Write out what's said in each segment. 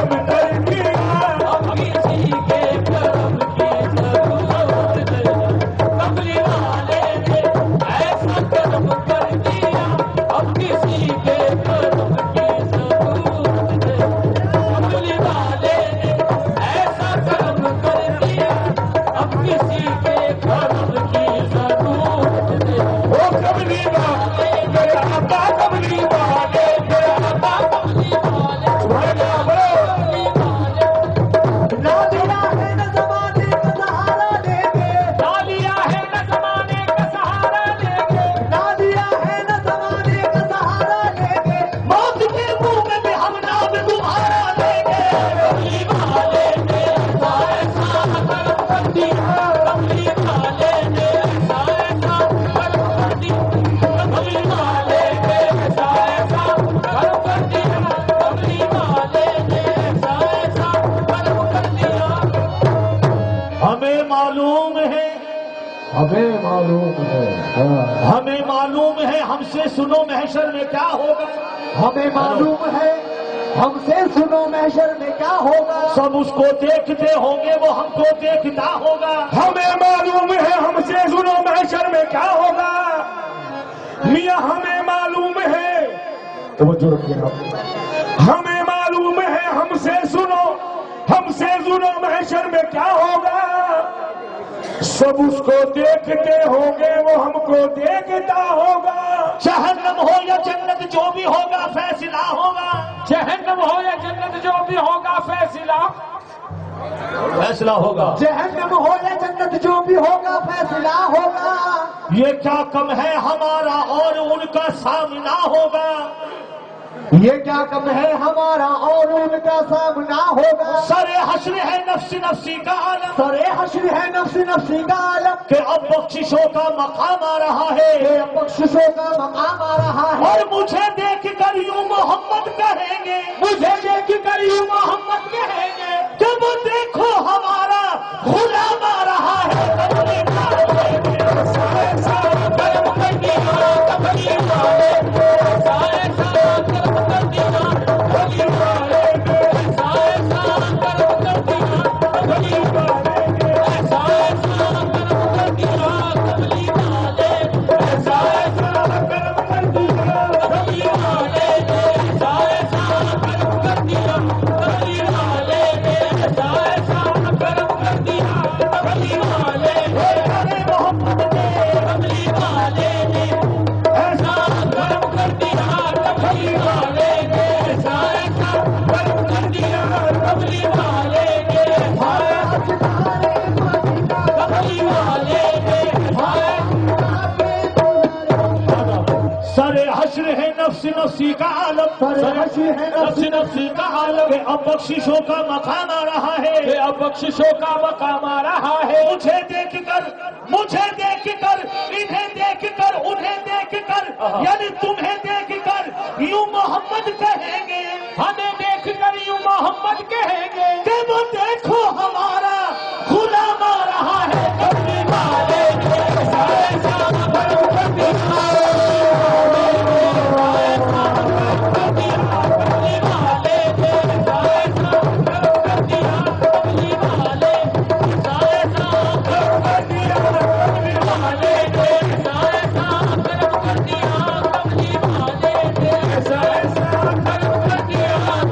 کرم کر دیا اب کسی کے کرم کی ضرورت نہیں کملی والے نے ایسا کرم کر دیا اب کسی کے کرم کی ضرورت نہیں کملی والے نے ایسا کرم کر دیا اب کسی کے کرم کی ضرورت نہیں وہ کملی والے میرا آقا کملی والے میرا آقا کملی والے نہ دیا ہے نہ زمانے کا سہارا دیں گے نہ لیا ہے نہ زمانے کا سہارا دیں گے نہ دیا ہے نہ زمانے کا سہارا دیں گے موت کے منہ میں بھی ہم نام تمہارا لیں گے کملی والے نے ایسا کرم کر دیا کملی والے نے ایسا کرم کر دیا کملی والے نے ایسا کرم کر دیا کملی والے نے ایسا کرم کر دیا ہمیں معلوم ہے ہمیں معلوم ہے ہمیں معلوم ہے ہم سے سنو محشر میں کیا ہوگا ہمیں معلوم ہے ہم سے سنو محشر میں کیا ہوگا سب اس کو دیکھتے ہوں گے وہ ہم کو دیکھتا ہوگا ہمیں معلوم ہے ہم سے سنو محشر میں کیا ہوگا میاں ہمیں معلوم ہے توجہ رکھیے آپ ہمیں معلوم ہے ہم سے سنو محشر میں کیا ہوگا سب اس کو دیکھتے ہوں گے وہ ہم کو دیکھتا ہوگا جہنم ہو یا جنت جو بھی ہوگا فیصلہ ہوگا جہنم ہو یا جنت جو بھی ہوگا فیصلہ ہوگا جہنم ہو یا جنت جو بھی ہوگا فیصلہ ہوگا یہ کیا کم ہے ہمارا اور ان کا سامنا ہوگا یہ کیا کم ہے ہمارا اور ان کا سامنا ہوگا سرے حشر ہے نفسی نفسی کا عالم سرے حشر ہے نفسی نفسی کا عالم کہ اب بخششوں کا مقام آ رہا ہے بخششوں کا مقام آ رہا ہے اور مجھے دیکھ کر یوں محمد کہیں گے مجھے دیکھ کر یوں محمد کہیں گے کہ وہ دیکھو ہمارا غلام آ رہا ہے کملی والے ایسا کرم کر دیا کملی والے ایسا کرم کر دیا کملی والے ایسا کرم کر دیا کملی والے ایسا کرم کر دیا کملی والے ایسا کرم کر دیا کملی والے ایسا کرم کر دیا کملی والے ایسا کرم کر دیا کملی والے محمد نے کملی والے نے ایسا کرم کر دیا کملی والے نے ایسا کرم کر دیا کملی والے نے کملی والے نے سرے حشر ہے نفس نفسی کا عالم سرے حشر ہے نفس نفسی کا عالم کہ اب بخششوں کا مقام آ رہا ہے کہ اب بخششوں کا مقام آ رہا ہے مجھے دیکھ کر انہیں دیکھ کر انہیں دیکھ کر یعنی تمہیں دیکھ کر یوں محمد کہیں گے ہمیں دیکھ کر یوں محمد کہیں گے کہ وہ دیکھو ہمارا غلام آ رہا ہے کملی والے ایسا کرم کر دیا کملی والے ایسا کرم کر دیا کملی والے ایسا کرم کر دیا کملی والے ایسا کرم کر دیا کملی والے ایسا کرم کر دیا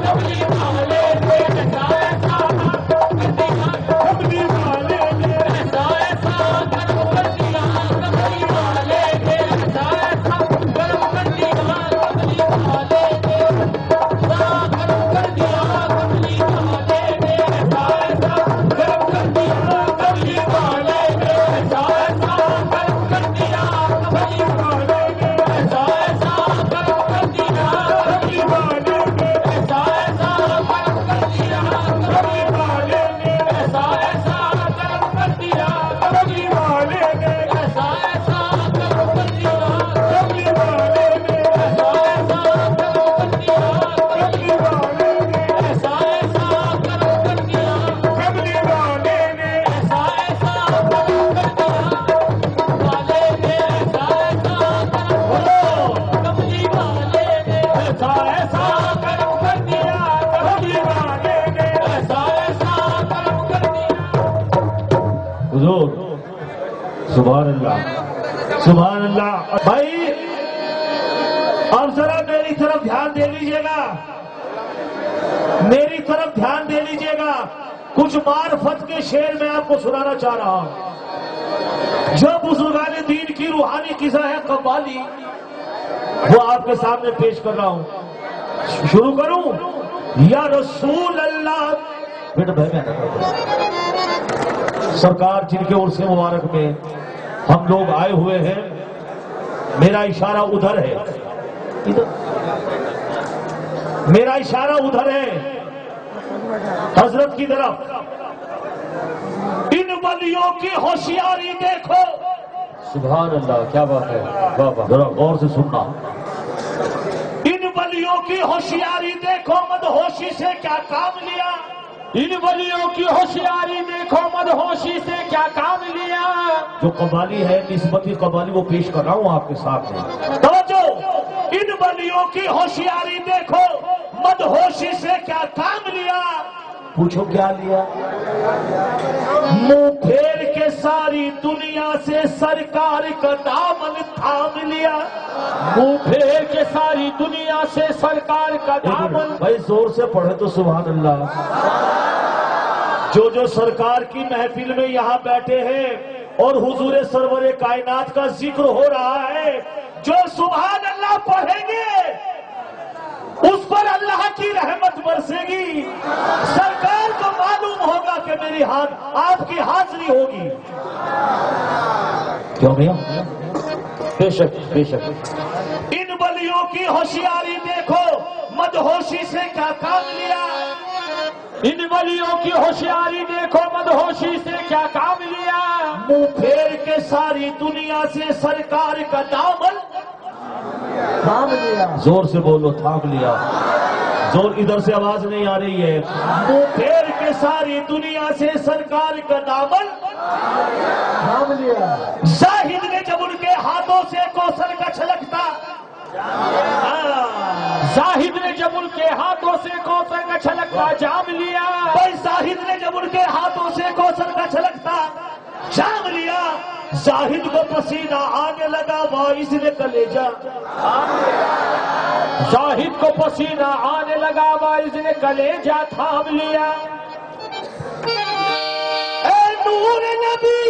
حضور سبحان اللہ سبحان اللہ. بھائی اب ذرا میری طرف دھیان دے لیجیے گا, میری طرف دھیان دے لیجیے گا. کچھ معرفت کے شعر میں آپ کو سنانا چاہ رہا ہوں. جو بزرگان دین کی روحانی قصہ ہے قوالی, وہ آپ کے سامنے پیش کر رہا ہوں. شروع کروں؟ یا رسول اللہ. بیٹا بھائی سرکار جن کے عرص مبارک میں ہم لوگ آئے ہوئے ہیں, میرا اشارہ ادھر ہے, میرا اشارہ ادھر ہے حضرت کی طرف. ان ولیوں کی ہوشیاری دیکھو. سبحان اللہ, کیا بات ہے, واہ واہ. ذرا غور سے سننا. ان ولیوں کی ہوشیاری دیکھو, مدہوشی سے کیا کام لیا. ان ولیوں کی ہوشیاری دیکھو, مدہوشی سے کیا کام لیا. جو قوالی ہے نسبتی قوالی وہ پیش کر رہا ہوں آپ کے سامنے. توجہ. ان ولیوں کی ہوشیاری دیکھو, مدہوشی سے کیا کام لیا. پوچھو کیا لیا. منہ پھیر کے ساری دنیا سے سرکار کا دامن تھام لیا. منہ پھیر کے ساری دنیا سے سرکار کا دامن. بھائی زور سے پڑھے تو سبحان اللہ. جو سرکار کی محفل میں یہاں بیٹھے ہیں اور حضور سرور کائنات کا ذکر ہو رہا ہے, جو سبحان اللہ پڑھیں گے اس پر اللہ کی رحمت برسے گی. سرکار کو معلوم ہوگا کہ میری آپ کی حاضری ہوگی. کیوں بھیا؟ بے شک بے شک. ان ولیوں کی ہوشیاری دیکھو, مدہوشی سے کیا کام لیا. ان ولیوں کی ہوشیاری دیکھو, مدہوشی سے کیا کام لیا. منہ پھیر کے ساری دنیا سے سرکار کا دامن تھام لیا. زور سے بولو, تھام لیا. زور ادھر سے آواز نہیں آ رہی ہے. منہ پھیر کے ساری دنیا سے سرکار کا دامن تھام لیا. زاہد نے جب ان کے ہاتھوں سے کوثر کا چھلکتا, زاہد نے جب ان کے ہاتھوں سے کوثر کا چھلکتا جام لیا. بھائی زاہد نے جب ان کے ہاتھوں سے کوثر کا چھلکتا جام لیا. زاہد کو پسینہ آنے لگا, وائس نے کلیجا. زاہد کو پسینہ آنے لگا, وائس نے کلیجا تھام لیا. اے نور نبی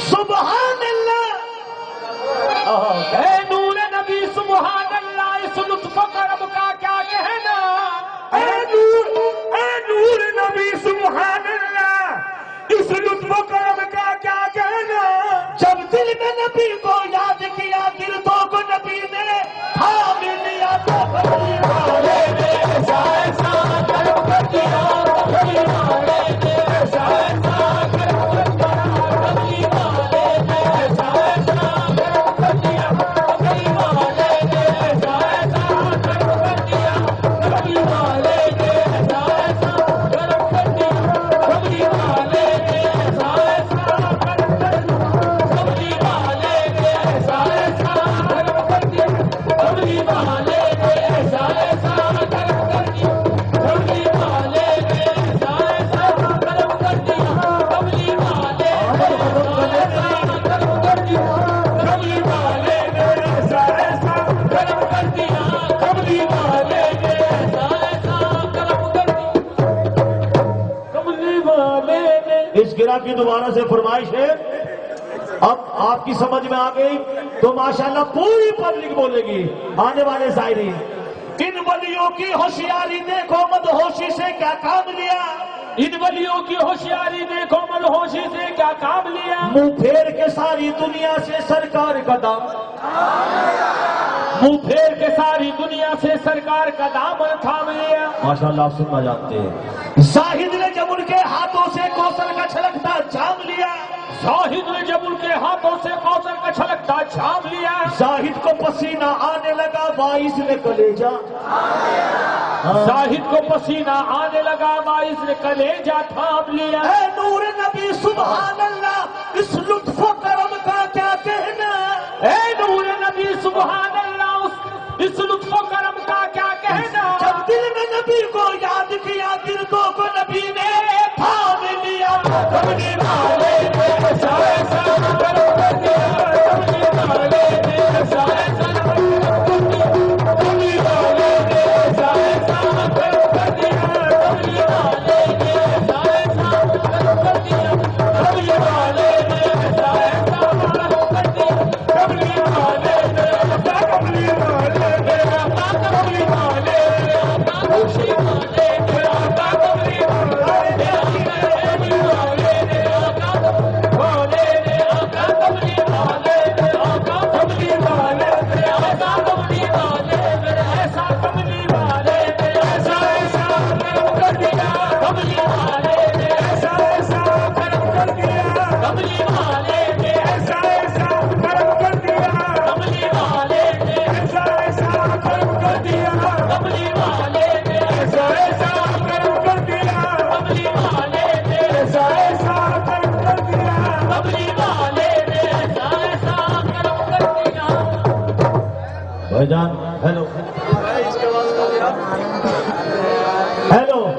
سبحان اللہ. اے نور نبی سبحان اللہ, اس لطف و کرم کا کیا کہنا. اے نور نبی سبحان اللہ, اس لطف و کرم کا کیا کہنا. جب دل میں نبی کو یاد کیا, گردوں کو نبی نے تھام لیا. تو کی دوبارہ سے فرمائش ہے. اب آپ کی سمجھ میں آ گئی تو ماشاءاللہ پوری پبلک بولے گی, آنے والے زائرین. ان ولیوں کی ہوشیاری دیکھو, مدہوشی سے کیا کام لیا. ان ولیوں کی ہوشیاری دیکھو, مدہوشی سے کیا کام لیا. منہ پھیر کے ساری دنیا سے سرکار کا دامن, منہ پھیر کے ساری دنیا سے سرکار کا دامن تھام لیا. ماشاءاللہ آپ سننا جانتے ہیں. زاہد نے جب ان کے ہاتھوں سے کوثر کا چھلکتا جام لیا. زاہد نے جب ان کے ہاتھوں سے کوثر کا چھلکتا جام لیا. زاہد کو پسینہ آنے لگا, وائس نے کلیجا. زاہد کو پسینہ آنے لگا, وائس نے کلیجا تھام لیا. اے نور نبی سبحان اللہ, اس لطف و کرم کا کیا کہنا. اے نور نبی سبحان اللہ, اس لطف و کرم کا کیا کہنا. جب دل میں نبی کو یاد کیا, گردوں کو نبی نے تھام لیا.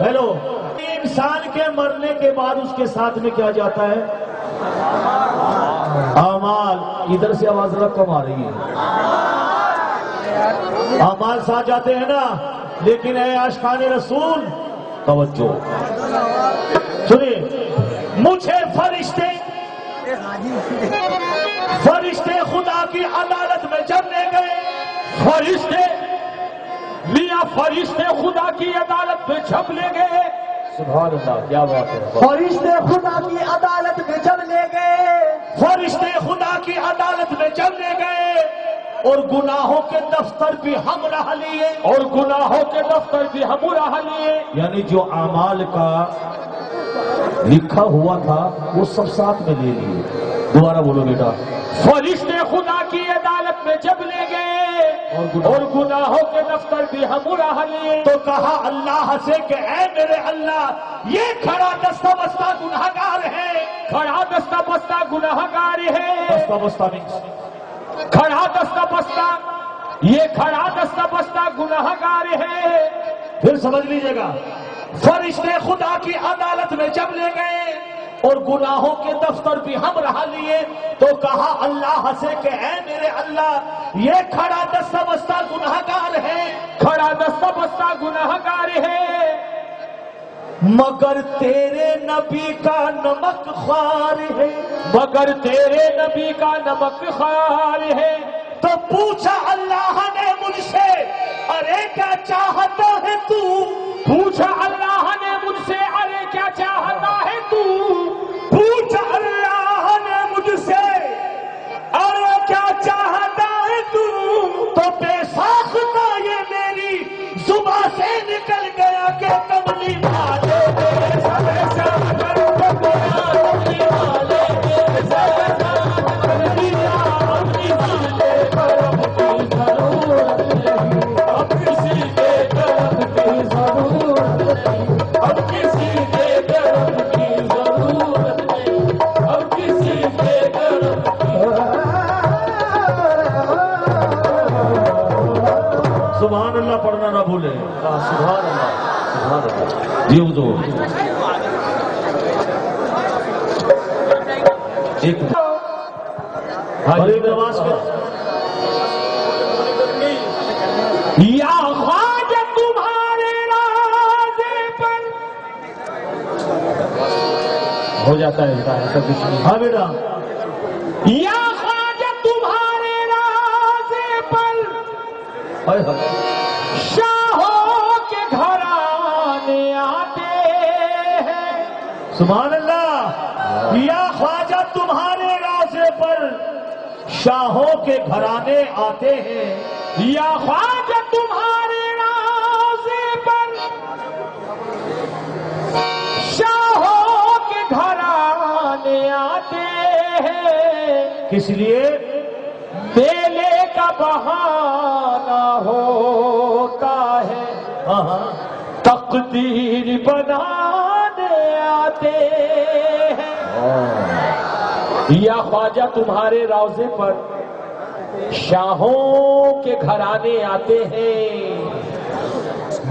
ہیلو انسان کے مرنے کے بعد اس کے ساتھ میں کیا جاتا ہے؟ اعمال. ادھر سے آواز ذرا کم آ رہی ہے. اعمال ساتھ جاتے ہیں نا. لیکن اے عاشقان رسول توجہ سنیے. مجھے فرشتے خدا کی عدالت میں جب لے گئے. فرشتے خدا کی عدالت میں جب لے گئے. سبحان اللہ, کیا بات ہے. فرشتے خدا کی عدالت میں جب لے گئے. فرشتے خدا کی عدالت میں جب لے گئے اور گناہوں کے دفتر بھی ہم راہ لیے. یعنی جو اعمال کا لکھا ہوا تھا وہ سب ساتھ میں لے لیے. دوبارہ بولو بیٹا. فرشتے خدا کی عدالت میں جب لے گئے اور گناہوں کے دفتر بھی ہم راہ لیے تو کہا اللہ سے کہ اے میرے اللہ یہ کھڑا دستہ بستہ گناہگار ہے. کھڑا دستہ بستہ گناہگار ہے. دستہ بستہ کھڑا دستہ بستہ, یہ کھڑا دستہ بستہ گناہگار ہے. پھر سمجھ لیجیے گا. فرشتے خدا کی عدالت میں جب لے گئے اور گناہوں کے دفتر بھی ہم رہا لیے تو کہا اللہ سے کہ اے میرے اللہ یہ کھڑا دستہ بستہ گناہگار ہے. کھڑا دستہ بستہ گناہگار ہے مگر تیرے نبی کا نمک خوار ہے. مگر تیرے نبی کا نمک خوار ہے. تو پوچھا اللہ نے مجھ سے ارے کیا چاہتا ہے تو. پوچھا اللہ نے مجھ سے ارے کیا چاہتا ہے تو. پوچھا اللہ نے مجھ سے ارے کیا چاہتا ہے تو. تو بے ساختہ یہ میری زبان سے نکل گیا کہ کملی والے سبحان اللہ پڑھنا نہ بھولے. سبحان اللہ سبحان اللہ. یہ دو ایک نماز یا خواجہ تمہارے رازے پر ہو جاتا ہے ایسا کچھ نہیں. ہاں بیٹا. یا خواجہ تمہارے رازے پر شاہوں کے گھرانے آتے ہیں. سبحان اللہ. یا خواجہ تمہارے رازے پر شاہوں کے گھرانے آتے ہیں. یا خواجہ تمہارے رازے پر شاہوں کے گھرانے آتے ہیں. کس لیے؟ میلے کا بہانہ ہوتا ہے. تقدیر بنانے آتے ہیں. یا خواجہ تمہارے روضے پر شاہوں کے گھرانے آتے ہیں.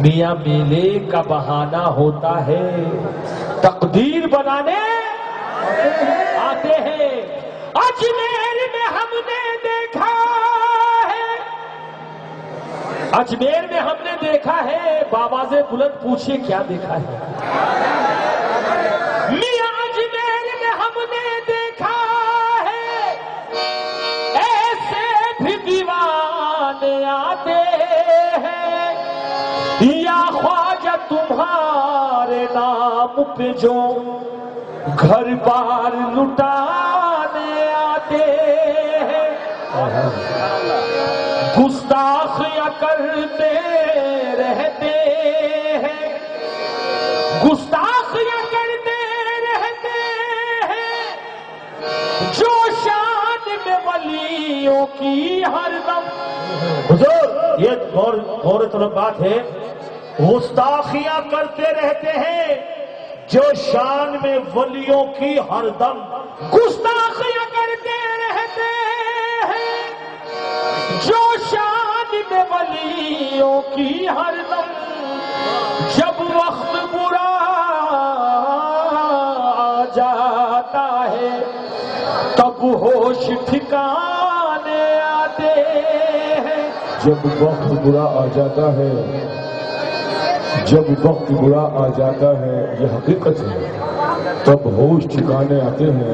میاں میلے کا بہانہ ہوتا ہے تقدیر بنانے آتے ہیں. اجمیر میں ہم نے دیکھا ہے. اجمیر میں ہم نے دیکھا ہے. بآواز بلند پوچھئے کیا دیکھا ہے. میاں اجمیر میں ہم نے دیکھا ہے ایسے بھی دیوانے آتے ہیں. یا خواجہ تمہارے نام پہ جو گھر بار لٹانے آتے ہیں. گستاخیاں کرتے رہتے ہیں. گستاخیاں کرتے رہتے ہیں جو شان میں ولیوں کی ہر دم. حضور یہ غور طلب بات ہے. گستاخیاں کرتے رہتے ہیں جو شان میں ولیوں کی ہر دم. گستاخیاں کرتے رہتے ہیں جو شان میں ولیوں کی ہر دم. ہوش ٹھکانے آتے ہیں. جب وقت برا آ جاتا ہے، جب وقت برا آ جاتا ہے، یہ حقیقت ہے، تب ہوش ٹھکانے آتے ہیں.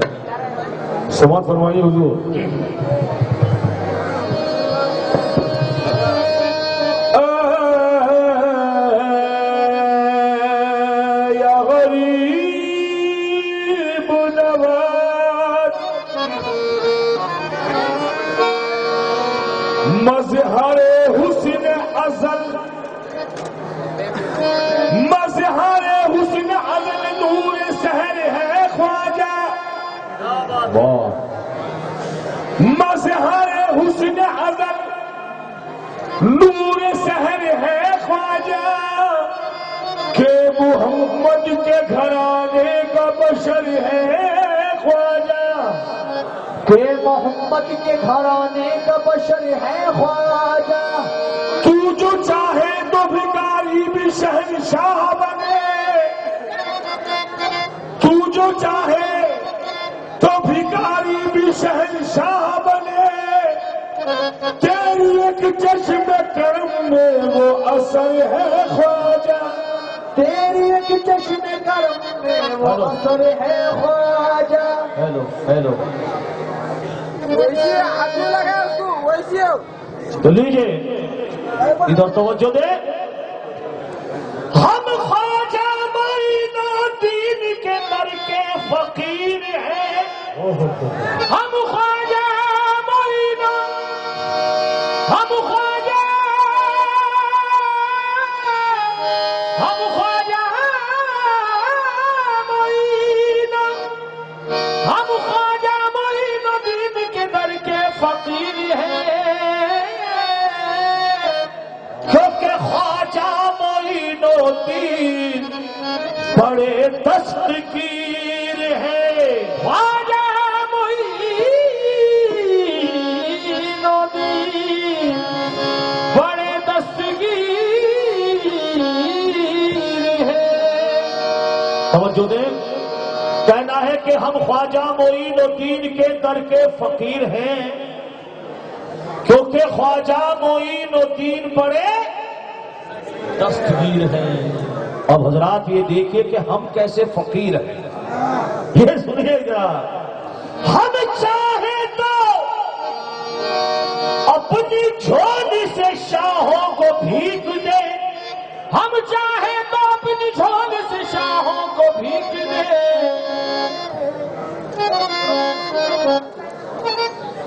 سماعت فرمائیے حضور. یا غریب نواز مظہر حسن ازل، مظہر حسن ازل نور سحر ہے خواجہ. مظہر حسن ازل نور سحر ہے خواجہ، کہ محمد کے گھرانے کا بشر ہے خواجہ، کہ محمد کے گھرانے کا بشر ہے خواجہ. تو جو چاہے تو بھکاری بھی شہنشاہ بنے، تو جو چاہے تو بھکاری بھی شہنشاہ بنے. تیری ایک چشم کرم میں وہ اثر ہے خواجہ، تیری ایک چشم کرم میں وہ اثر ہے خواجہ. ہیلو ہیلو ویسے آگے لگا اس کو ویسے. تو لیجیے ادھر توجہ دے. ہم خواجہ معین الدین کے در کے فقیر ہیں. ہم خواجہ معین، ہم خواجہ، ہم خواجہ معین، ہم خواجہ معین الدین کے در کے فقیر ہیں. کیونکہ خواجہ معین الدین بڑے دستگیر ہیں. خواجہ معین الدین بڑے دستگیر ہیں. توجہ دیں، کہنا ہے کہ ہم خواجہ معین الدین کے در کے فقیر ہیں کیونکہ خواجہ معین الدین بڑے دستگیر ہیں. اب حضرات یہ دیکھیے کہ ہم کیسے فقیر ہیں. یہ سنیے گا، ہم چاہیں تو اپنی جھولی سے شاہوں کو بھیگ دیں. ہم چاہیں تو اپنی جھول سے شاہوں کو بھیگ دیں.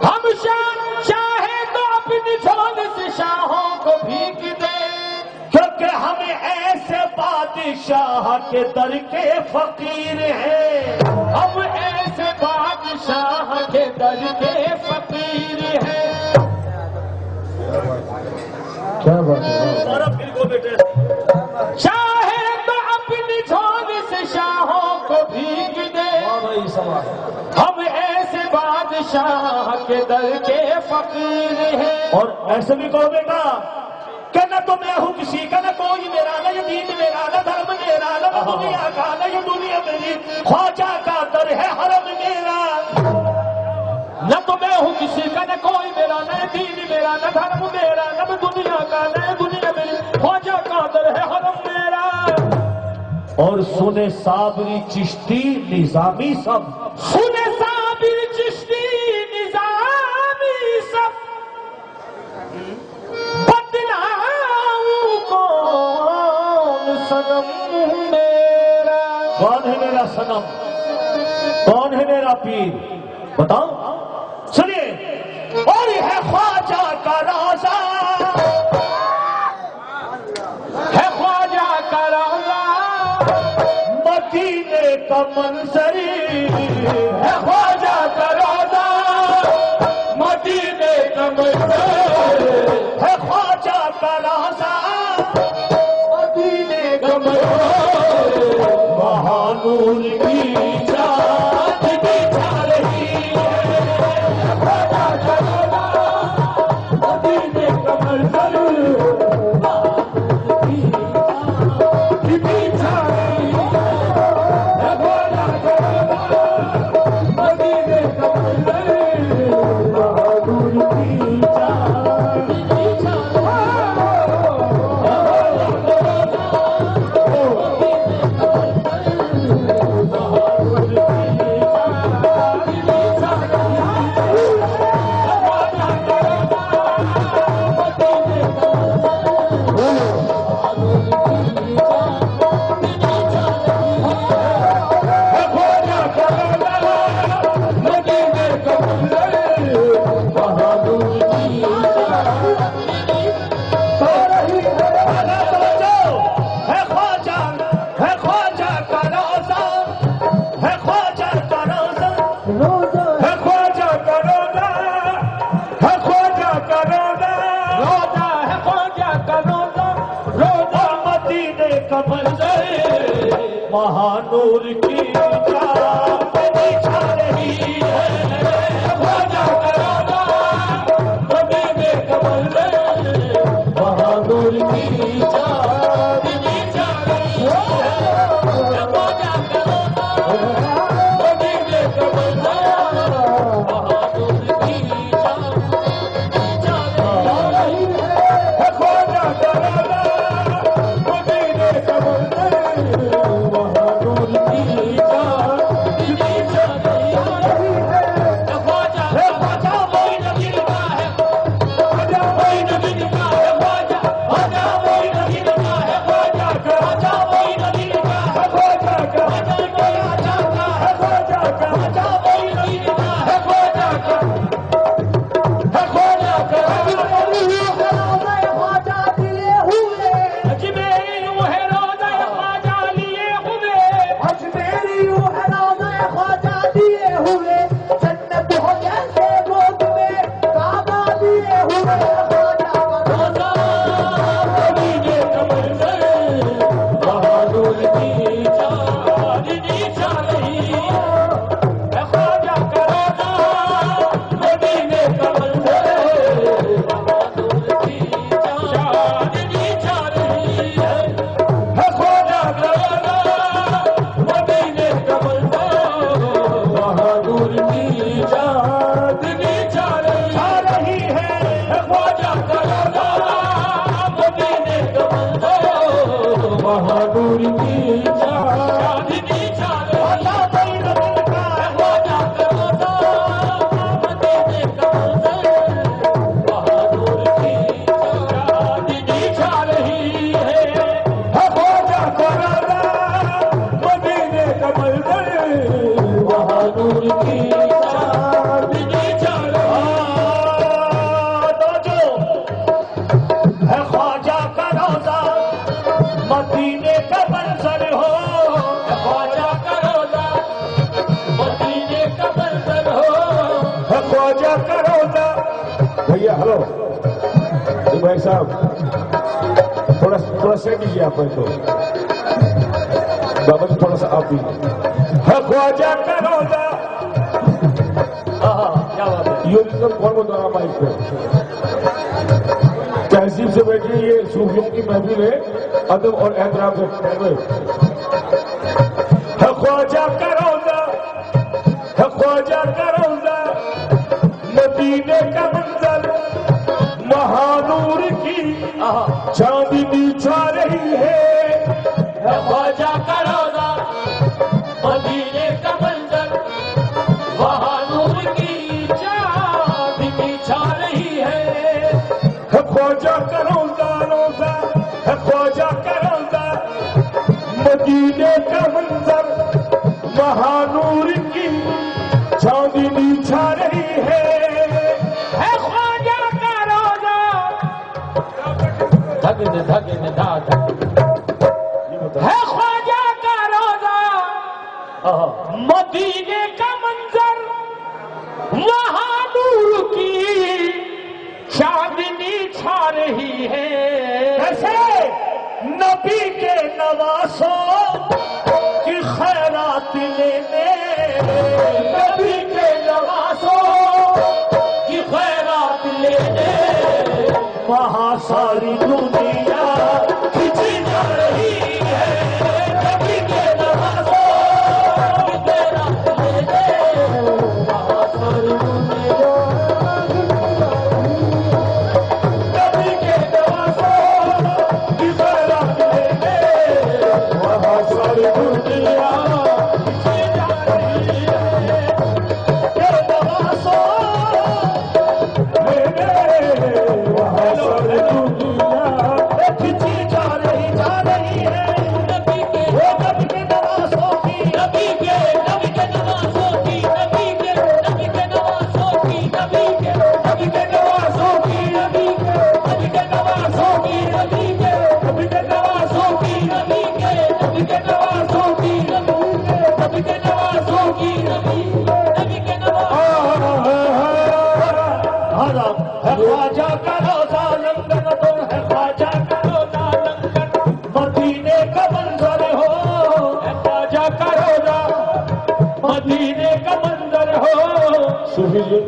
ہم چاہیں تو اپنی جھول سے شاہوں کو بھیگ دیں. کیونکہ ہم ایسے بادشاہ کے در کے فقیر ہیں. ہم ایسے بادشاہ کے در کے فقیر ہیں. کیا بات ہے؟ چاہے تو اپنی جھول سے شاہوں کو بھیگ دے. ہم ایسے بادشاہ کے در کے فقیر ہیں. اور ایسے بھی کہو بیٹا کہ نہ تو میں ہوں کسی کا، نہ کوئی میرا، نہ یہ دین میرا، نہ دھرم میرا، نہ دنیا کا، نہ یہ دنیا میری، خواجہ کا در ہے حرم میرا. نہ تو میں ہوں کسی کا، نہ کوئی میرا، نہ دین میرا، نہ دھرم میرا، نہ دنیا کا، نہ دنیا میری، خواجہ کا در ہے حرم میرا. اور سنے صابری چشتی نظامی سب، سنے صابر چشتی نظامی سب، بدلاؤں کون صنم میرا. کون ہے میرا صنم؟ کون ہے میرا پیر؟ بتاؤ. سنیے، اور یہ ہے خواجہ کا روزہ، ہے خواجہ کا روزہ، مدینے کا منظر ہے خواجہ کا روزہ، مدینے کا منظر ہے خواجہ کا روزہ، مدینے کا منظر. مہانور کی چاند بچھا رہی ہے. خواجہ کا روزہ، مدینے کا منظر بچھا رہی ہے. خواجہ کا روزہ، مدینے کا منظر کا منظر مہانور کی چاندنی چھا رہی ہے خواجہ کا روضہ مدینے کا منظر مہانور کی چاندنی چھا رہی ہے خواجہ کا روضہ مدینے کا منظر مہانور کی چاندنی چھا رہی ہے خواجہ کا روضہ مدینے کا منظر مہانور کی چاندنی چھا رہی ہے خواجہ وہی نبی کا ہے خواجہ وہی نبی کا ہے خواجہ وہی نبی کا ہے خواجہ وہی نبی کا ہے خواجہ وہی نبی کا ہے خواجہ اجمیری یوں ہے روضہ خواجہ لیے ہوئے اجمیری یوں ہے روضہ خواجہ دیے ہوئے جنت ہو جیسے گود میں کعبہ دیے ہوئے خواجہ کا روضہ مدینے کا منظر بہادر کی چاندنی چھا رہی ہے خواجہ کا روضہ مدینے کا منظر بہادر کی چاندنی چھا رہی ہے خواجہ کا روضہ مدینے کا منظر بہادر کی چاندنی چھا رہی ہے خواجہ کا روضہ مدینے کا منظر بہادر کی چاندنی چھا رہی ہے خواجہ کا روضہ مدینے کا منظر بہادر کی چاندنی چھا رہی ہے خواجہ کا روضہ مدینے کا منظر بہادر کی چاندنی چھا رہی ہے خواجہ کا روضہ مدینے کا منظر ہو خواجہ کا روضہ مدینے کا منظر ہو خواجہ کا روضہ بھیا ہلو بھائی صاحب تھوڑا سیٹ دیجیے آپ کو بابا جی تھوڑا سا آپ بھی خواجہ کا روضہ کیا بات ہے یہ کون بتا رہا مائک پہ تہذیب سے بیٹھیے یہ صوفیوں کی محفل ہے ادب اور احترام سے خواجہ کا روضہ خواجہ کا روضہ مدینے کا منظر مہانور کی چاندنی چھا رہی ہے خواجہ کا روضہ مدینے کا منظر مہانور کی چاندنی چھا رہی ہے خواجہ کا روضہ خواجہ کا روضہ مدینے کا منظر مہانور کی چاندنی چھا رہی ہے خواجہ کا روضہ ہے خواجہ کا روضہ مدینے کا منظر مہانور کی چاندنی چھا رہی ہے ایسے نبی کے نواسوں کی خیرات لینے نبی کے نواسوں کی خیرات لینے وہاں ساری دنیا کھینچی جا رہی ہے نبی کے نواسوں کی خیرات لینے وہاں ساری دنیا نبی کے نواسوں کی خیرات لینے وہاں ساری دنیا کھینچی جا رہی ہے کے نواسوں لینے وہاں ساری دنیا صوفی جی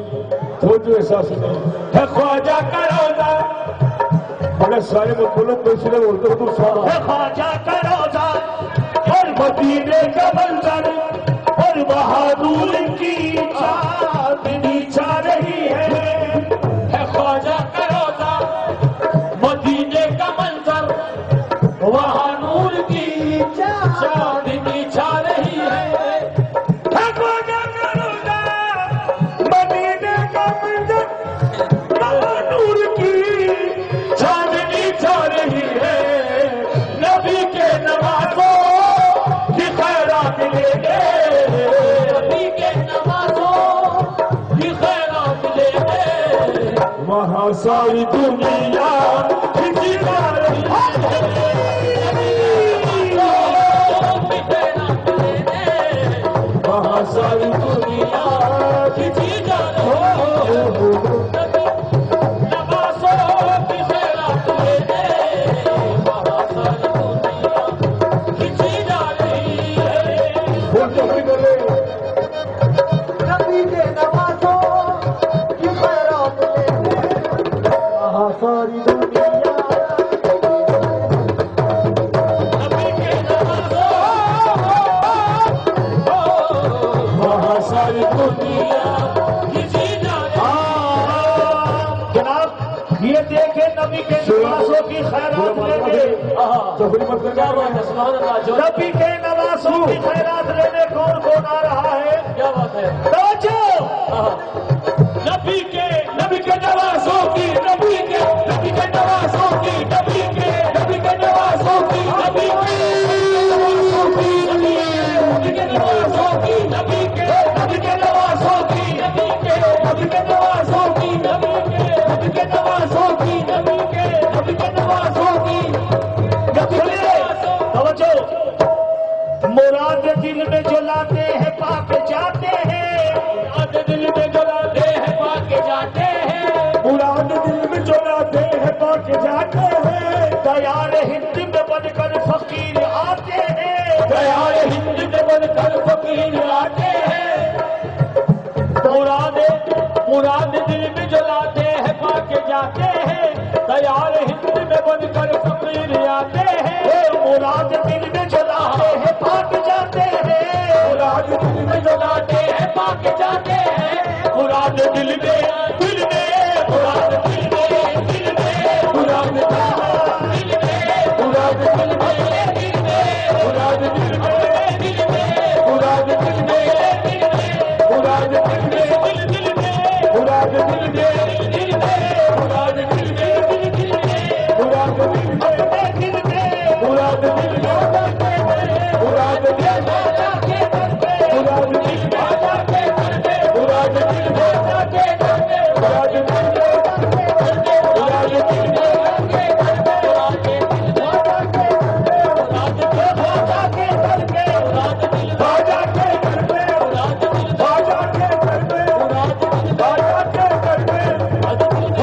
توجہ احساس نہیں ہے خواجہ کا روزہ بڑے سارے مطلب پیسے بولتے ہو تو سارا ہے خواجہ کا روزہ اور مدینے کا منظر اور بہادور کی چاندنی چھا رہی ہے خواجہ کا روزہ مدینے کا منظر وہاں نور کی چاندنی چھا رہی ہے خواجہ کا روزہ مدینے کا منظر وہاں نور کی چاندنی چھا رہی ہے نبی کے نوازوں کی خیرات لے گے نبی کے نوازوں کی خیرات لے گے وہاں ساری دنیا کھینچی جا رہی ہے وہاں ساری دنیا کھینچی جا رہی ہے نوازوں کی خیرات لے گے وہاں ساری دنیا کھینچی جا رہی ہے بولتے ہوئے بولے نبی کے نوازوں کی خیرات لے کے وہاں ساری دنیا نبی کے نوازوں وہاں ساری دنیا کھینچی جا رہی ہے جناب یہ دیکھیں نبی کے نوازوں کی خیرات لے گے چپڑی مت کر نبی کے نوازوں کی خیرات لینے کون کون آ رہا ہے کیا بات ہے توجہ نبی کے نوازوں کی نبی کے نوازوں کی نبی کے نوازوں کی نبی کے نوازوں کی نبی کے نوازوں کی نبی کے نوازوں کی نبی کے نوازوں کی نبی کے نوازوں کی نبی کے نوازوں کی توجہ مراد دل میں جو لاتے ہیں پاک جاتے ہیں مراد دل میں جو لاتے ہیں پاک جاتے ہیں مراد دل میں جو لاتے ہیں پاک جاتے ہیں دیار ہند میں بن کر فقیر آتے ہیں دیار ہند میں بن کر فقیر آتے ہیں مراد دل میں جو لاتے ہیں پاک جاتے ہیں دیار ہند میں بن کر فقیر آتے ہیں مراد دل میں جو لاتے ہیں پاک جاتے ہیں مراد دل میں جو لاتے ہیں پاک جاتے ہیں مراد دل میں مراد دل میں مراد دل میں مراد دل میں مراد دل میں مراد دل میں مراد دل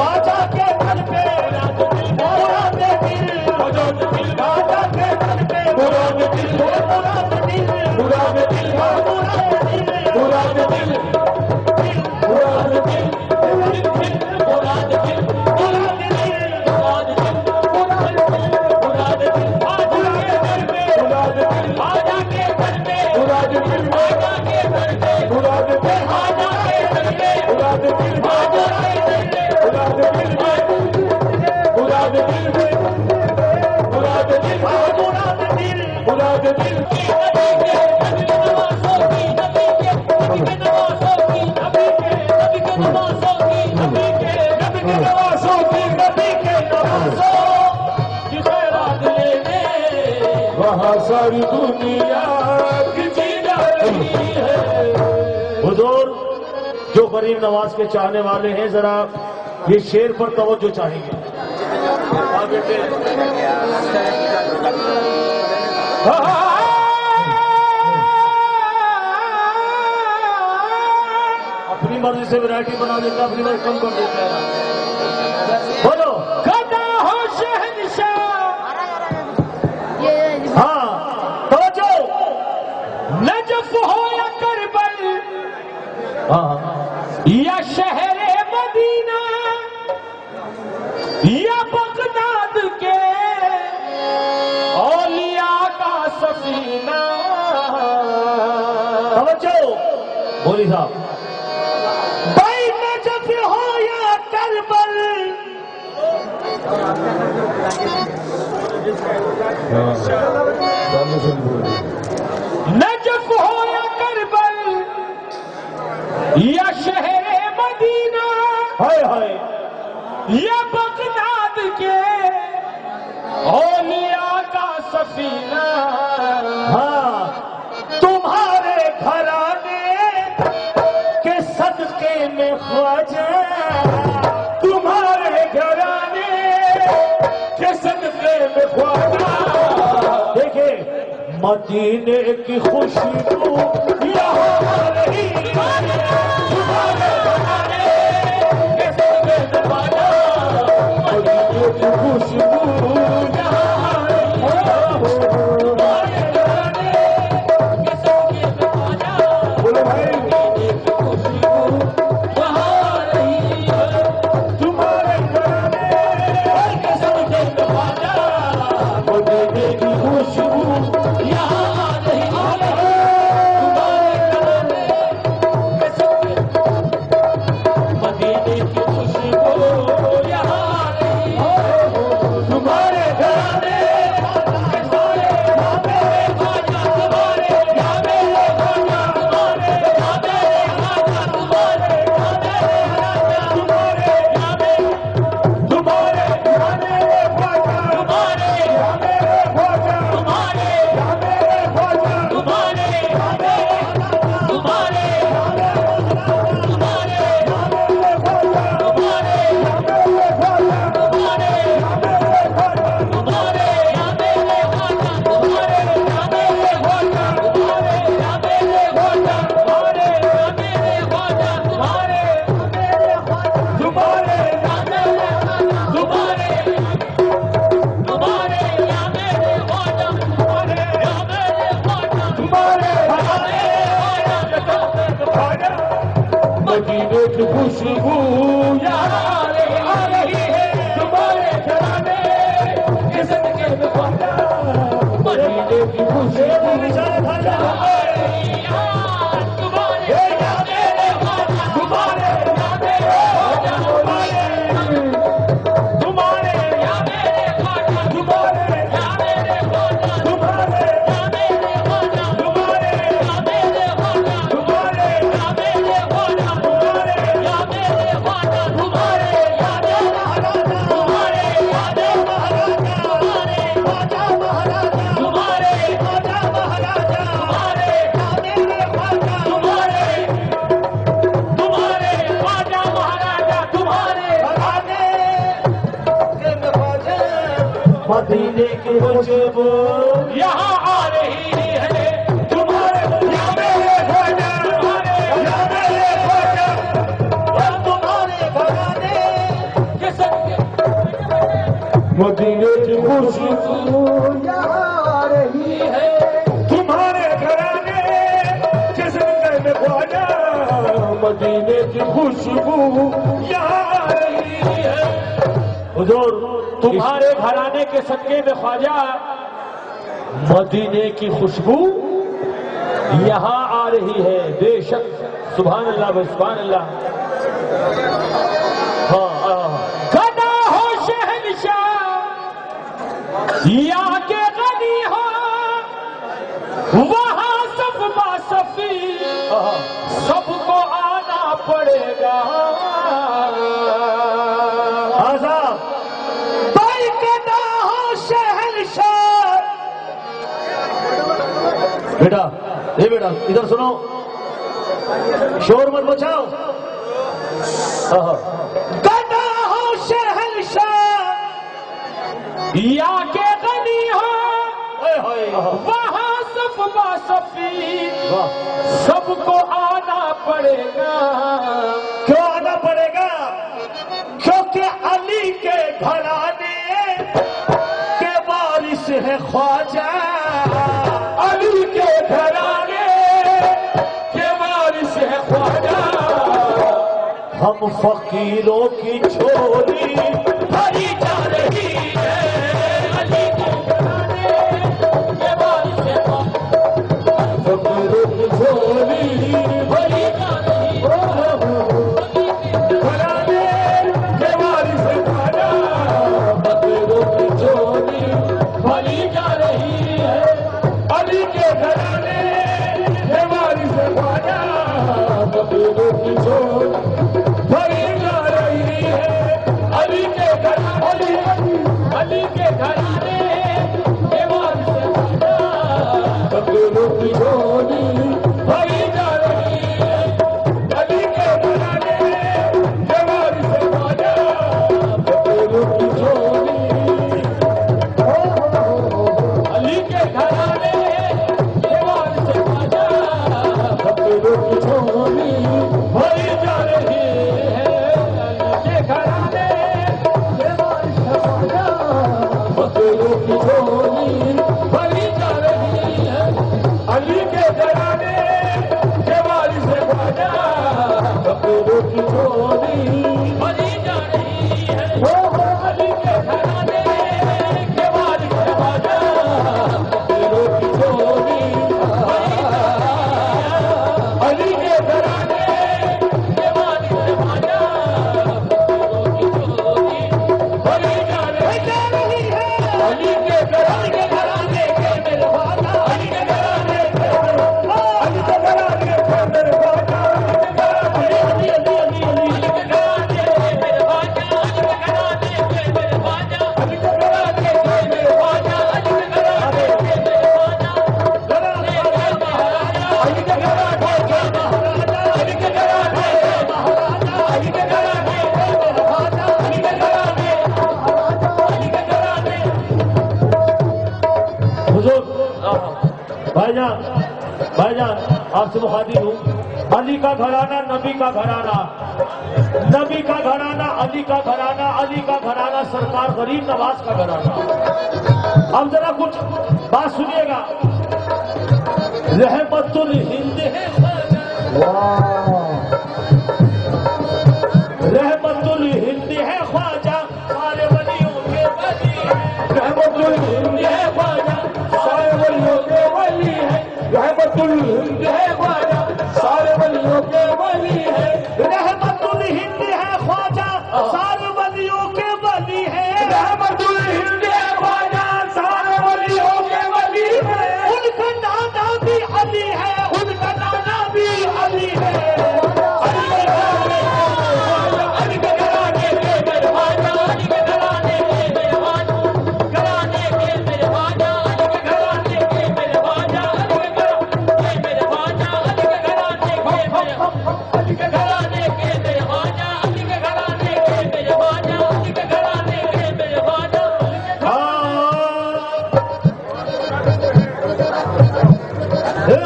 میں مراد دل میں مراد دل میں مراد دل میں مراد دل میں مراد دل ساری دنیا کھینچی جا رہی ہے. حضور جو غریب نواز کے چاہنے والے ہیں ذرا یہ شیر پر توجہ چاہیں گے. اپنی مرضی سے ورائٹی بنا دیتا ہے, اپنی مرضی کم کر دیتا ہے. بولو گدا ہو شہنشاہ. ہاں توجہ, نجف ہو یا کربل, یا شہر مدینہ یا بغداد کے اولیاء کا سفینہ. توجہ بولی صاحب. بھائی نجف ہو یا کربل، نجف ہو یا کربل یا شہر مدینہ ہائے ہائے، یا بغداد کے اولیاء کا سفینہ. ہاں تمہارے گھرانے کے صدقے میں خواجہ، تمہارے گھرانے کے صدقے میں خواجہ. دیکھیں مدینے کی خوشبو یہاں آ رہی ہے، تمہارے گھرانے کے صدقے میں خواجہ. مدینے کی خوشبو یہاں آ رہی ہے. تمہارے گھرانے کے صدقے میں خواجہ. بولو بھائی، تمہارے گھرانے کے صدقے میں خواجہ، مدینے کی خوشبو یہاں آ رہی ہے. تمہارے گھرانے مدینے کی خوشبو یہاں آ رہی ہے. تمہارے گھرانے کے صدقے میں خواجہ، مدینے کی خوشبو یہاں آ رہی ہے. مدینے کی خوشبو یہاں آ رہی ہے. تمہارے یا میرے خواجہ، یا میرے خواجہ، اور تمہارے گھرانے کے صدقے مدینے کی خوشبو یہاں آ رہی ہے. تمہارے گھرانے کے صدقے میں خواجہ، مدینے کی خوشبو یہاں آ رہی ہے. حضور تمہارے گھرانے کے صدقے میں خواجہ مدینے کی خوشبو یہاں آ رہی ہے. بے شک. سبحان اللہ سبحان اللہ. گدا ہو شہنشاہ یا کے غنی ہو، وہاں سب باصفی سب کو آنا پڑے گا. آزاد بھائی گدا ہو شہنشاہ. بیٹا یہ بیٹا ادھر سنو، شور مت بچاؤ. گدا ہو شہنشاہ یا کے غنی ہو، وہاں سب باصفی سب کو آنا پڑے گا. کیوں آنا پڑے گا؟ کیونکہ علی کے گھرانے کے وارث ہے خواجہ. علی کے گھرانے کے وارث ہے خواجہ. ہم فقیروں کی جھولی بھری جا رہی ہے علی کے گھرانے کے وارث فقیروں کی جھولی بھری جا رہی ہے گھرانے کے وارث خواجہ فقیروں کی جھولی بھری جا رہی ہے علی کے گھرانے کے وارث خواجہ فقیروں کی جھولی بھری جا رہی ہے علی کے گھرانے کے گھرانے کے وارث خواجہ فقیروں کی جھولی بھری جا رہی ہے علی کے گھرانے کے وارث خواجہ فقیروں کی جھولی علی کے گھرانے کے وارث خواجہ فقیروں کی جھولی بھری جا رہی ہے علی کے گھرانے کے وارث خواجہ فقیروں کی جھولی بھری جا رہی ہے علی کے گھرانے کے وارث خواجہ فقیروں کی جھولی بھری جا رہی ہے علی کے گھرانے کے وارث خواجہ فقیروں کی جھولی بھری جا رہی ہے علی کے گھرانے کے وارث خواجہ فقیروں کی جھولی بھری جا رہی ہے علی کے گھرانے کے میرے خواجہ علی کے گھرانے کے علی کے گھرانے کے میرے خواجہ علی علی علی علی علی علی کے گھرانے کے میرے خواجہ علی کے گھرانے کے میرے خواجہ علی کے گھرانے کے میرے خواجہ علی کے گھرانے کے میرے خواجہ علی کے گھرانے کے مہاراجا علی کے گھرانے کے مہاراجا علی کے گھرانے کے میرے خواجہ علی کے گھرانے علی کے گھرانے حضور بھائی جان آپ سے مخاطب ہوں علی کا گھرانہ نبی کا گھرانہ نبی کا گھرانہ علی کا گھرانہ علی کا گھرانہ سرکار غریب نواز کا گھرانہ اب ذرا کچھ بات سنیے گا رحمت الہند ہے رحمت الہند ہے خواجہ سارے ولیوں کے ولی ہے رحمت الہند ہے خواجہ سارے ولیوں کے ولی ہے رحمت الہند ہے خواجہ سارے ولیوں کے ولی ہے رحمت الہند ہے خواجہ سارے ولیوں کے ولی ہے رحمت الہند ہے خواجہ سارے ولیوں کے ولی ہے ان کا نانا بھی علی ہے ان کا نانا بھی علی ہے علی کے گھرانے کے میرے خواجہ علی کے گھرانے کے میرے خواجہ گھرانے کے میرے خواجہ علی کے گھرانے کے میرے خواجہ علی کے گھرانے کے میرے خواجہ علی کے گھرانے کے میرے علی کے گھرانے کے میرے خواجہ علی کے گھرانے کے میرے خواجہ علی کے گھرانے کے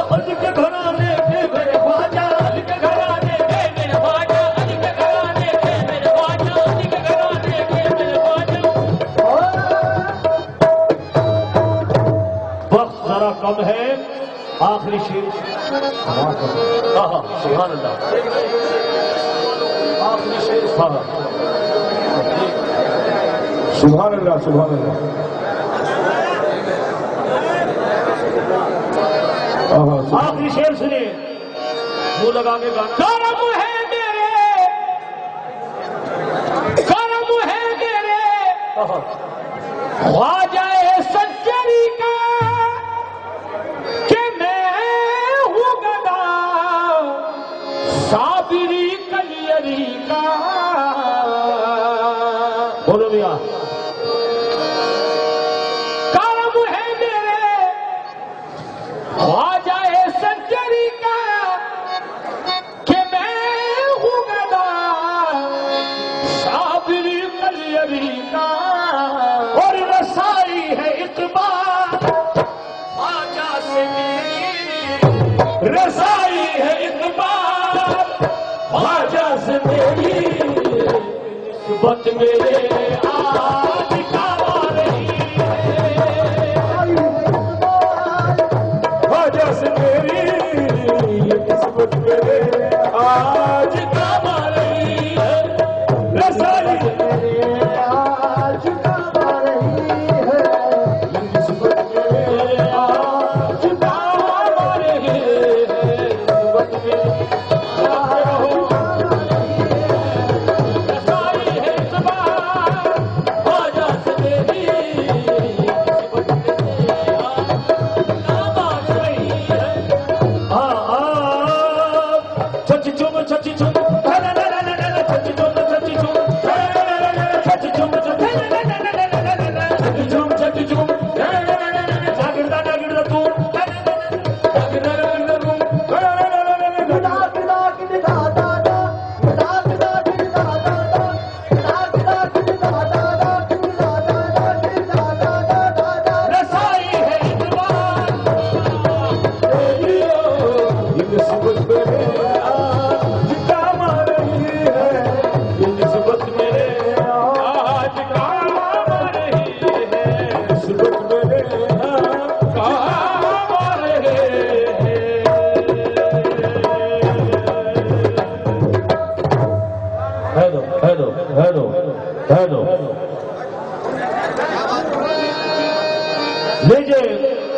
میرے خواجہ علی کے گھرانے کے میرے خواجہ علی کے گھرانے کے میرے خواجہ علی کے گھرانے کے میرے خواجہ علی کے گھرانے کے میرے خواجہ وقت ذرا کم ہے آخری شیر سبحان اللہ آخری شیر سبحان اللہ سبحان اللہ آخری شیر سنیے منہ لگا کے گانا کرم ہے میرے کرم ہے میرے خواجہ سجری کا کہ میں ہوں گدا صابری کلیری کا بولو بھیا کرم ہے میرے خواجہ سجری کا کہ میں ہوں گدا صابری کلیری کا اور رسائی ہے اقبال خواجہ سے میری رسائی ہے اقبال خواجہ سے میری نسبت میرے آج کام آ رہی ہے خواجہ سے میری نسبت میرے آج کام آ رہی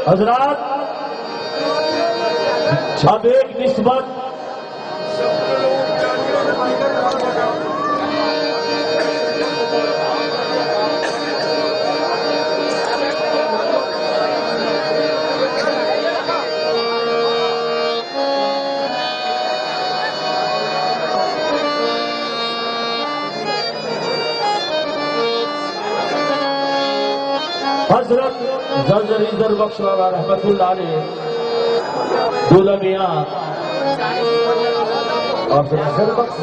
حضرات اب ایک نسبت حضرت زرزری زر بخش بابا رحمت اللہ علیہ دولہ میاں آپ سے زر بخش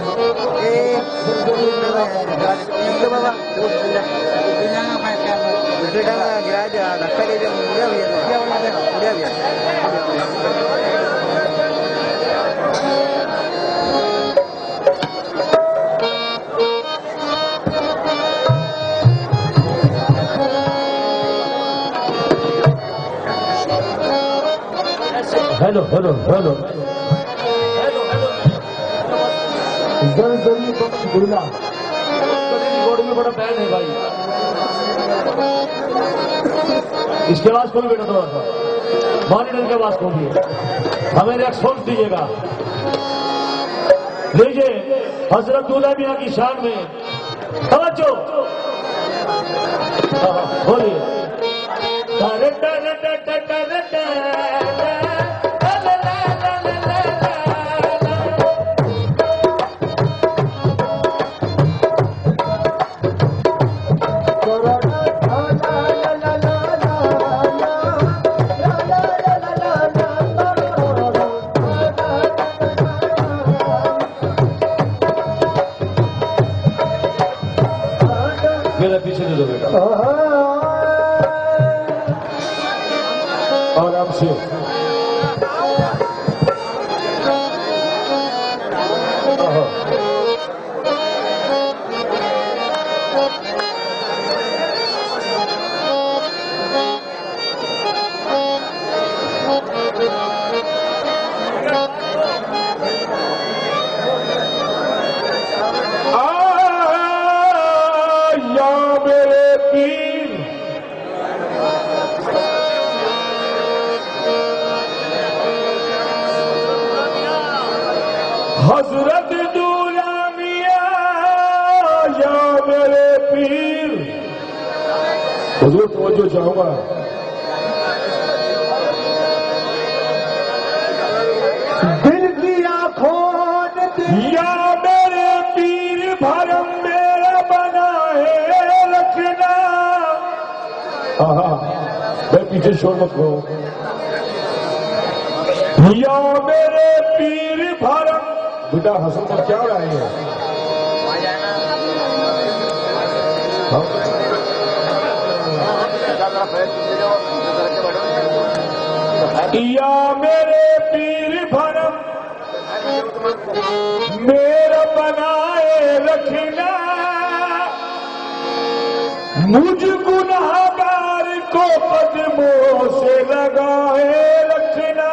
ہیلو ہیلو ہیلو زرزری بخش دولہ ریکارڈ میں بڑا بین ہے بھائی. اس کے آواز کھولو بیٹا تھوڑا سا مانیٹر کی آواز کھولیے ہمیں ریسپانس دیجیے گا. لیجیے حضرت دولہ میاں کی شان میں توجہ بولیے. پیچھے دے دو بیٹا آرام سے. حضرت دولہ میاں یا میرے پیر. حضور توجہ چاہوں گا. دل کی آنکھوں یا میرے پیر بھرم میرا بنائے رکھنا. میں پیچھے شور مت کرو. یا میرے پیر بھرم بیٹا حسن پر کیا ہو رہے ہیں. یا میرے پیر بھرم میرا بنائے رکھنا. مجھ گنہگار کو قدموں سے لگائے رکھنا.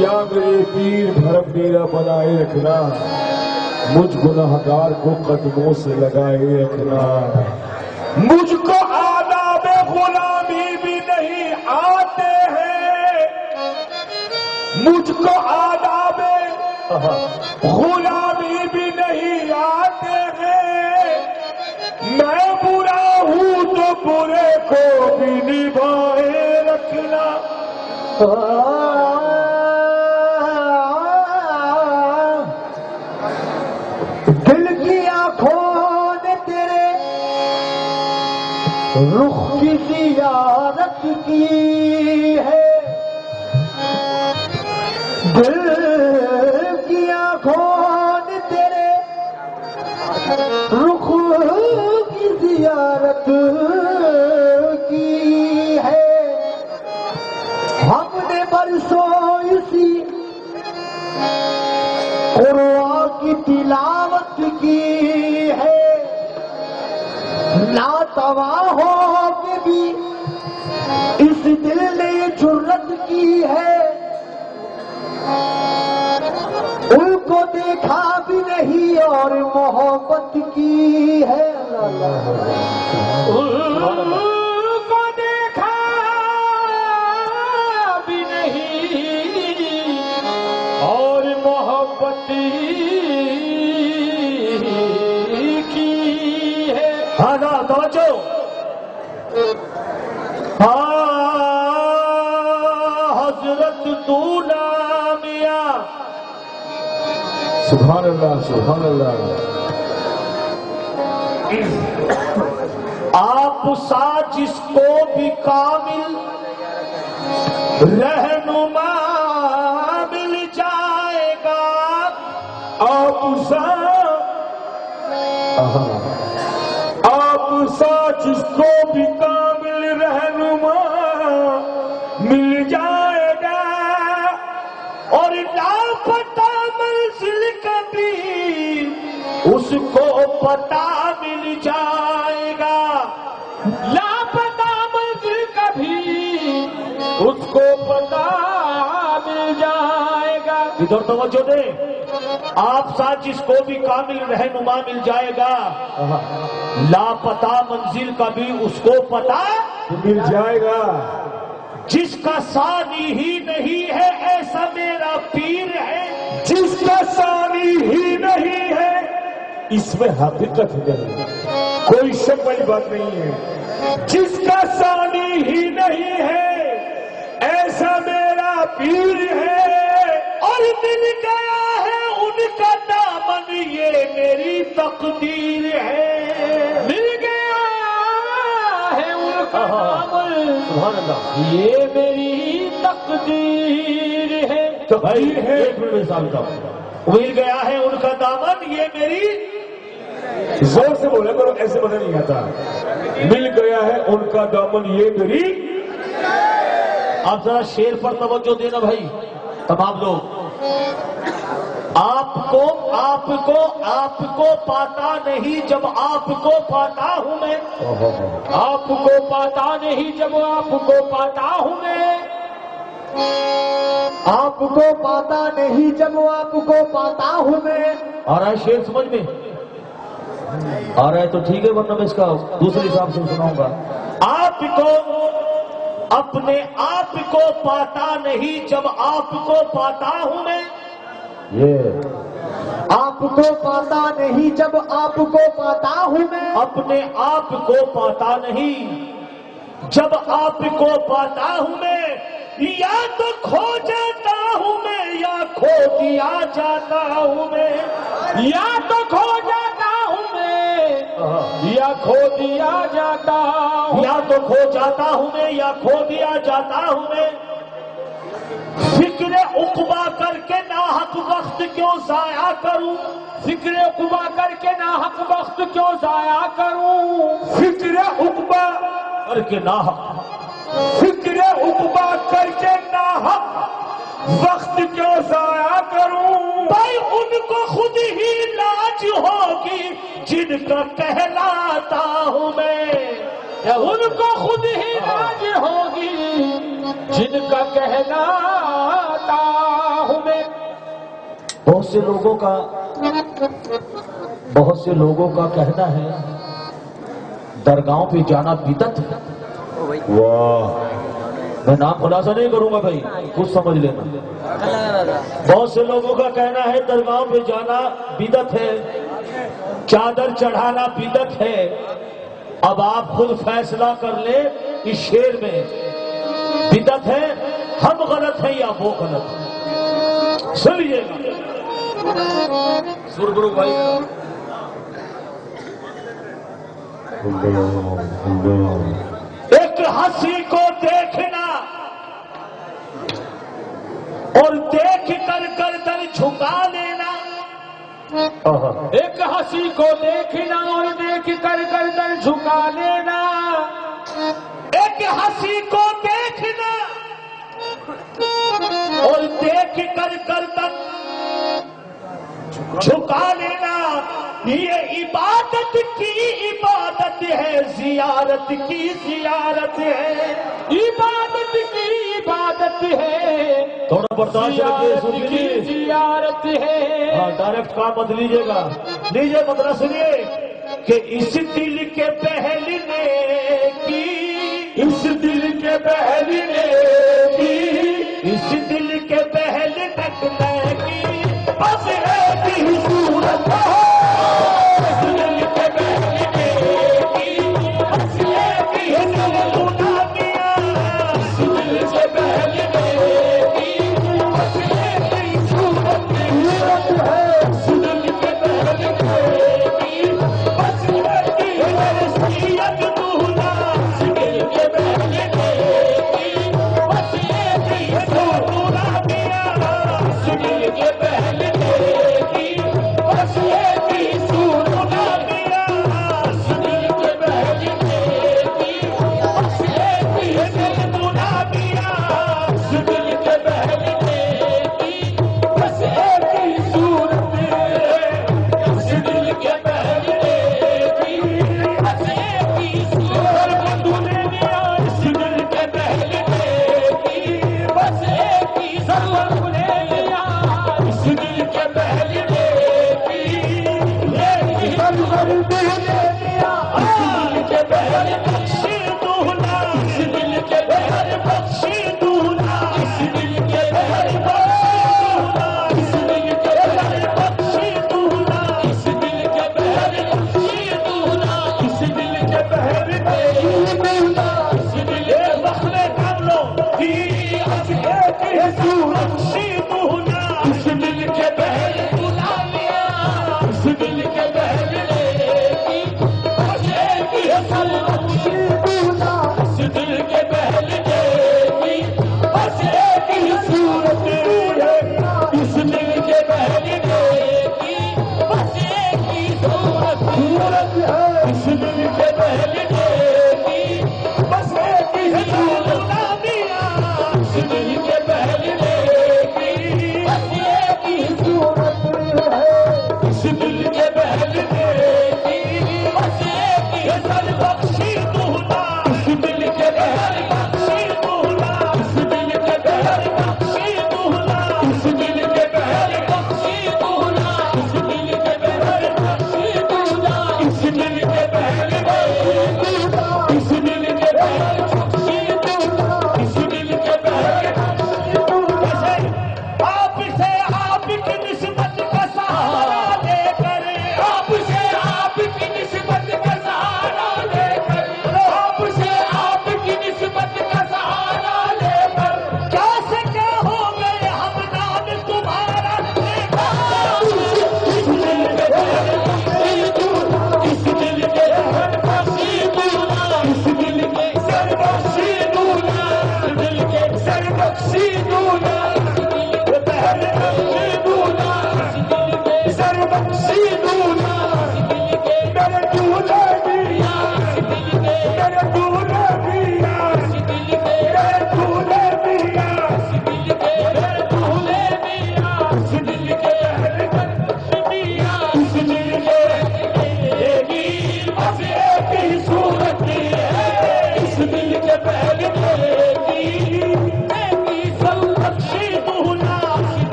یا میرے پیر بھرم میرا بنائے رکھنا. مجھ گنہگار کو قدموں سے لگائے رکھنا. مجھ کو آداب غلامی بھی نہیں آتے ہیں. مجھ کو آداب غلامی بھی نہیں آتے ہیں. میں برا ہوں تو برے کو بھی نبھائے رکھنا. دل کی آنکھوں نے تیرے رخ کی زیارت کی ہے. دل کی آنکھوں نے تیرے رخ کی زیارت کی ہے. ہم نے برسوں اسی قرآن کی تلاوت کی ہے. ناتوا ہو کے بھی اس دل نے جرت کی ہے. ان کو دیکھا بھی نہیں اور محبت کی ہے. ان کو سبحان اللہ سبحان اللہ. آپ سا جس کو بھی کامل رہنما مل جائے گا. آپ سا جس کو بھی کامل رہنما مل جائے گا. اور لاپتہ منزل کبھی اس کو پتہ مل جائے گا. لاپتہ منزل کبھی اس کو پتہ مل جائے گا. ادھر توجہ دے. آپ سا جس کو بھی کامل رہنما مل جائے گا. لاپتہ منزل کا بھی اس کو پتہ مل جائے گا. جس کا ثانی ہی نہیں ہے ایسا میرا پیر ہے. جس کا ثانی ہی نہیں ہے اس میں حقیقت ہے, کوئی شک والی بات نہیں ہے. جس کا ثانی ہی نہیں ہے ایسا میرا پیر ہے. اور مل گیا ہے ان کا دامن یہ میری تقدیر ہے. مل گیا ہے ان کا دامن سبحان اللہ. یہ میری تقدیر ہے. تو بھائی ایک منٹ مثال کا مل گیا ہے ان کا دامن یہ میری. زور سے بولے کرو, ایسے مزہ نہیں آتا. مل گیا ہے ان کا دامن یہ میری. آپ ذرا شیر پر توجہ دینا بھائی تمام لوگ. آپ کو پاتا نہیں جب آپ کو پاتا ہوں میں. آپ کو پاتا نہیں جب آپ کو پاتا ہوں میں. آپ کو پاتا نہیں جب آپ کو پاتا ہوں میں. آ رہا ہے شیر سمجھ میں آ رہا ہے تو ٹھیک ہے, ورنہ میں اس کا دوسرے حساب سے سناؤں گا. آپ کو اپنے آپ کو پاتا نہیں جب آپ کو پاتا ہوں میں. آپ کو پاتا نہیں جب آپ کو پاتا ہوں میں. اپنے آپ کو پاتا نہیں جب آپ کو پاتا ہوں میں. یا تو کھو جاتا ہوں میں یا کھو دیا جاتا ہوں میں. یا تو کھو جاتا ہوں میں یا کھو دیا جاتا ہوں. یا تو کھو جاتا ہوں میں یا کھو دیا جاتا ہوں میں. فکر عقبہ کر کے ناحق وقت کیوں ضائع کروں. فکر عقبہ کر کے ناحق وقت کیوں ضائع کروں. فکر عقبہ کر کے ناحق فکر عقبہ کر کے ناحق وقت کیوں ضائع کروں. بھائی ان کو خود ہی لاج ہوگی جن کا کہلاتا ہوں میں. ان کو خود ہی لاج ہوگی جن کا کہلاتا ہوں میں. بہت سے لوگوں کا کہنا ہے درگاہوں پہ جانا بدعت ہے. واہ, میں نام خلاصہ نہیں کروں گا بھائی, کچھ سمجھ لینا. بہت سے لوگوں کا کہنا ہے درگاہوں پہ جانا بدعت ہے, چادر چڑھانا بدعت ہے. اب آپ خود فیصلہ کر لیں اس شعر میں بدعت ہے, ہم غلط ہیں یا وہ غلط ہے. سن لیجیے گا سرگرو بھائی. ایک ہنسی کو دیکھنا اور دیکھ کر گردن جھکا لینا. ایک ہنسی کو دیکھنا اور دیکھ کر گردن جھکا لینا. ایک ہنسی کو دیکھنا اور دیکھ کر گردن جھکا لینا. یہ عبادت کی عبادت ہے, زیارت کی زیارت ہے. عبادت کی عبادت ہے, تھوڑا برداشت رکھیے, زیارت کی زیارت ہے. ہاں ڈائریکٹ کام مت لیجیے گا, لیجیے مطلب سنیے کہ اس دل کے بہلنے کی, اس دل کے بہلنے کی, اس دل کے بہلنے کی بس ایک ہی صورت ہے. اس دل کے بہلنے کی بس ایک ہی صورت ہے. اس دل کے بہلنے کی بس ایک ہی صورت ہے. اس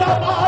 زمانہ